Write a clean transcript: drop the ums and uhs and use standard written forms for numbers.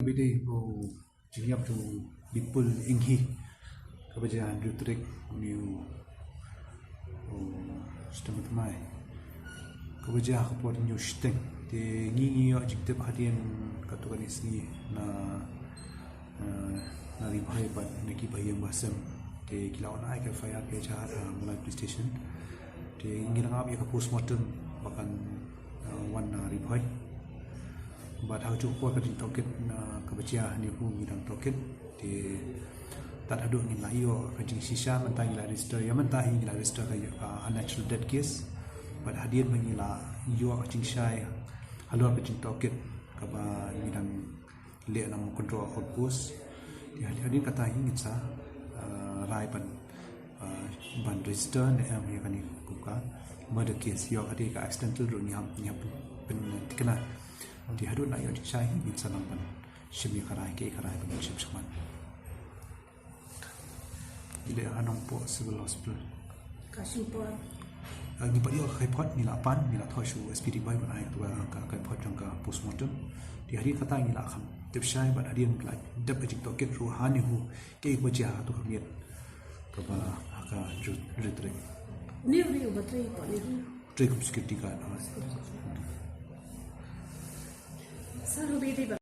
bide po jiyap to bipul inghi kabajan rutrik new stemut mai kabaja kapot new sting te ngi yo jiktep hadian katukan isni na nari bhai pat neki bhai basam te kilawan ai ka fire pe cha mulai police station te ngi ngap ya postmortem bahkan wan nari bhai but how to ko ka toket na kabaja ni hu mi dang toket te tak ada ngin la yo ka jing sisa mentah ila register ya mentah ila register ka unnatural death case but hadian mengila yo ka jing sai halor ka jing toket ka ba mi dang le nam control outpost ya hadian kata ingin sa rai ban register ne am ya kani buka murder case yo ade ka accidental ru nyam pen tikna di hadut na yo jing sai ingin sa nam pan shimi karai ke karai ban shim saman ile anong po civil hospital Kasimpot ni pa yo kai pot ni la pan ni la thoshu SPD bai ban ai tu ka kai pot jang ka postmortem di hari kata ni la kham tip shai ban hadian la dap jik to ket ruhani hu ke ko ja tu khamiet ka ba ka ritre ni batri ko ni trikum security ka sa